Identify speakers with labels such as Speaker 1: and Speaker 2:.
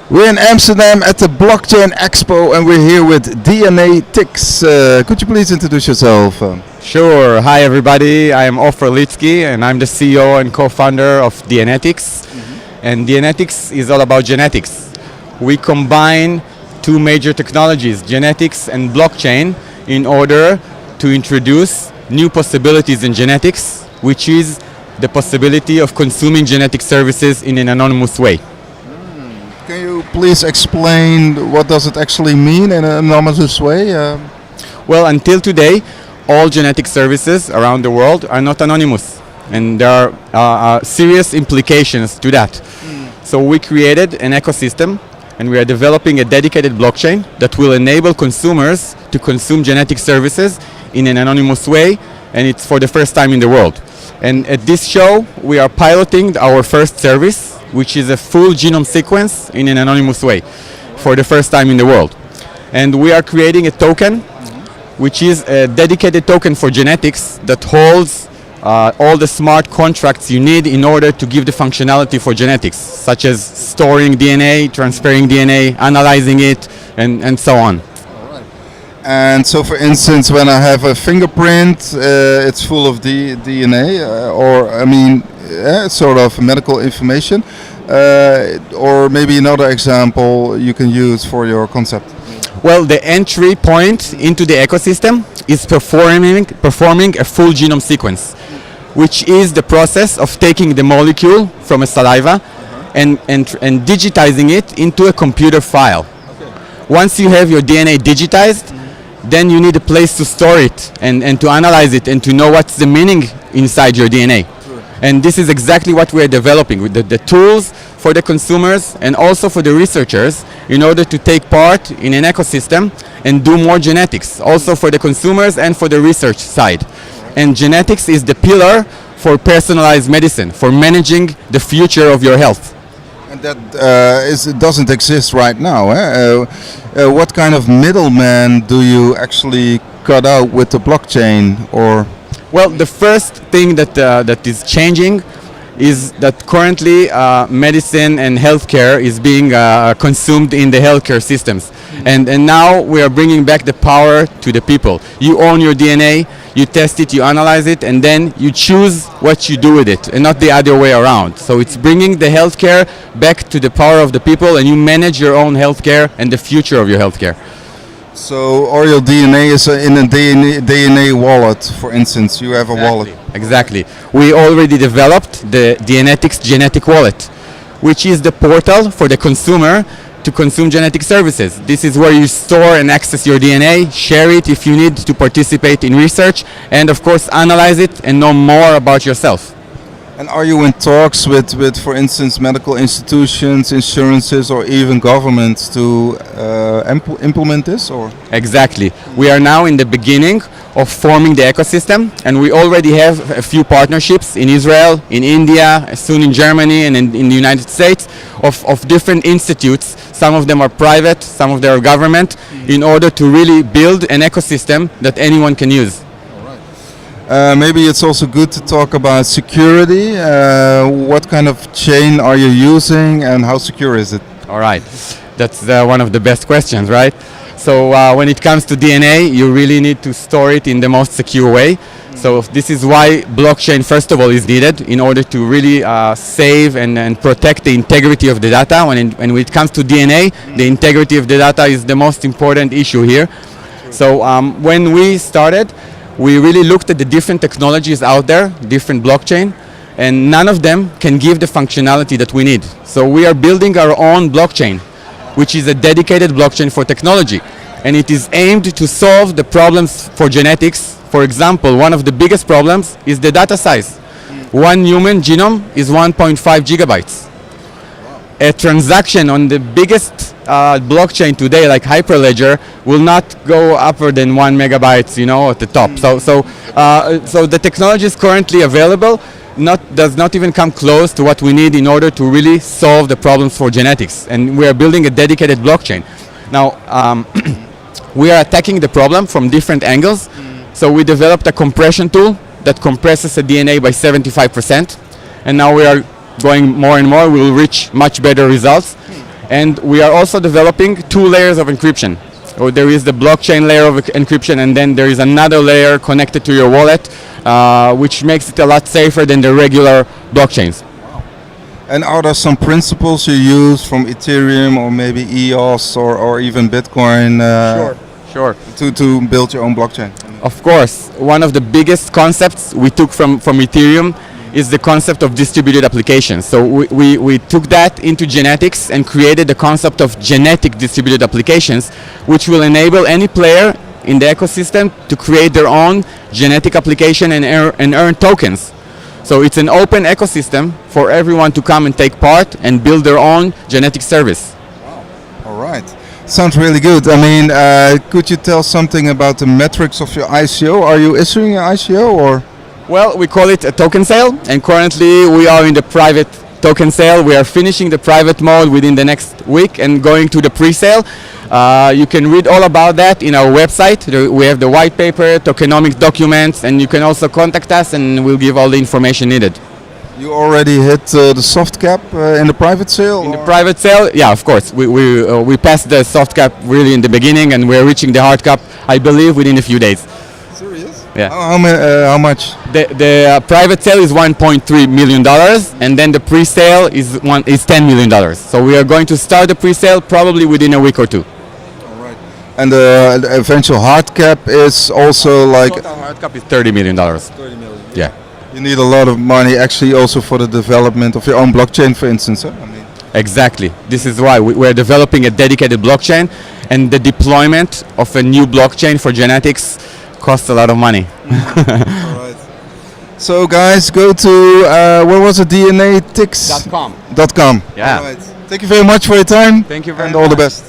Speaker 1: We're in Amsterdam at the Blockchain Expo and we're here with DNAtix. Could you please introduce yourself?
Speaker 2: Sure. Hi, everybody. I am Ofer Lidsky, and I'm the CEO and co-founder of DNAtix. And DNAtix is all about genetics. We combine two major technologies, genetics and blockchain, in order to introduce new possibilities in genetics, which is the possibility of consuming genetic services in an anonymous way.
Speaker 1: Can you please explain what does it actually mean in an anonymous way?
Speaker 2: Well, until today, all genetic services around the world are not anonymous, and there are serious implications to that. So we created an ecosystem, and we are developing a dedicated blockchain that will enable consumers to consume genetic services in an anonymous way, and it's for the first time in the world. And at this show, we are piloting our first service, which is a full genome sequence in an anonymous way for the first time in the world. And we are creating a token, which is a dedicated token for genetics that holds all the smart contracts you need in order to give the functionality for genetics, such as storing DNA, transferring DNA, analyzing it, and so on.
Speaker 1: And so, for instance, when I have a fingerprint, it's full of DNA, sort of medical information. Or maybe another example you can use for your concept.
Speaker 2: Well, the entry point into the ecosystem is performing a full genome sequence, which is the process of taking the molecule from a saliva and digitizing it into a computer file. Once you have your DNA digitized, then you need a place to store it and to analyze it and to know what's the meaning inside your DNA. And this is exactly what we are developing with the tools for the consumers and also for the researchers in order to take part in an ecosystem and do more genetics, also for the consumers and for the research side. And genetics is the pillar for personalized medicine, for managing the future of your health.
Speaker 1: And that it doesn't exist right now. What kind of middleman do you actually cut out with the blockchain? Or
Speaker 2: well, the first thing that is changing is that currently medicine and healthcare is being consumed in the healthcare systems. And now we are bringing back the power to the people. You own your DNA, you test it, you analyze it, and then you choose what you do with it, and not the other way around. So it's bringing the healthcare back to the power of the people, and you manage your own healthcare and the future of your healthcare.
Speaker 1: So all your DNA is in a DNA wallet, for instance. You have a wallet.
Speaker 2: Exactly. We already developed the DNAtix genetic wallet, which is the portal for the consumer to consume genetic services. This is where you store and access your DNA, share it if you need to participate in research, and of course analyze it and know more about yourself.
Speaker 1: And are you in talks with, for instance, medical institutions, insurances, or even governments to implement this? Or
Speaker 2: exactly. We are now in the beginning of forming the ecosystem, and we already have a few partnerships in Israel, in India, soon in Germany, and in the United States, of different institutes. Some of them are private, some of them are government, in order to really build an ecosystem that anyone can use.
Speaker 1: Maybe it's also good to talk about security. What kind of chain are you using and how secure is it?
Speaker 2: All right, that's one of the best questions, right? So when it comes to DNA, you really need to store it in the most secure way. So this is why blockchain, first of all, is needed in order to really save and protect the integrity of the data. When it comes to DNA, the integrity of the data is the most important issue here. So when we started, we really looked at the different technologies out there, different blockchain, and none of them can give the functionality that we need. So we are building our own blockchain, which is a dedicated blockchain for technology. And it is aimed to solve the problems for genetics. For example, one of the biggest problems is the data size. One human genome is 1.5 gigabytes. A transaction on the biggest blockchain today, like Hyperledger, will not go upper than 1 megabytes, at the top. So the technology is currently available, does not even come close to what we need in order to really solve the problems for genetics. And we are building a dedicated blockchain. Now, we are attacking the problem from different angles. So we developed a compression tool that compresses the DNA by 75%. And now we are going more and more. We will reach much better results. And we are also developing 2 layers of encryption. So there is the blockchain layer of encryption, and then there is another layer connected to your wallet, which makes it a lot safer than the regular blockchains.
Speaker 1: And are there some principles you use from Ethereum or maybe EOS or even Bitcoin
Speaker 2: Sure.
Speaker 1: to build your own blockchain?
Speaker 2: Of course, one of the biggest concepts we took from Ethereum is the concept of distributed applications. So we took that into DNAtix and created the concept of genetic distributed applications, which will enable any player in the ecosystem to create their own genetic application and earn tokens. So it's an open ecosystem for everyone to come and take part and build their own genetic service.
Speaker 1: All right. Sounds really good. I mean, could you tell something about the metrics of your ICO? Are you issuing an ICO or?
Speaker 2: Well, we call it a token sale, and currently we are in the private token sale. We are finishing the private mode within the next week and going to the pre-sale. You can read all about that in our website. We have the white paper, tokenomics documents, and you can also contact us and we'll give all the information needed.
Speaker 1: You already hit the soft cap in the private sale?
Speaker 2: In the private sale, yeah, of course. We passed the soft cap really in the beginning, and we're reaching the hard cap, I believe, within a few days.
Speaker 1: Serious?
Speaker 2: Yeah.
Speaker 1: How much?
Speaker 2: The private sale is $1.3 million, and then the pre-sale is $10 million. So we are going to start the pre-sale probably within a week or 2.
Speaker 1: All right. And the eventual hard cap is also like...
Speaker 2: Total hard cap is $30 million.
Speaker 1: 30 million.
Speaker 2: Yeah.
Speaker 1: You need a lot of money actually also for the development of your own blockchain, for instance. Huh? I mean.
Speaker 2: Exactly. This is why we're developing a dedicated blockchain, and the deployment of a new blockchain for DNAtix costs a lot of money.
Speaker 1: All right. So guys, go to where was it? DNAtix.com.
Speaker 2: Yeah.
Speaker 1: All right. Thank you very much for your time.
Speaker 2: Thank you very
Speaker 1: much. And all the best.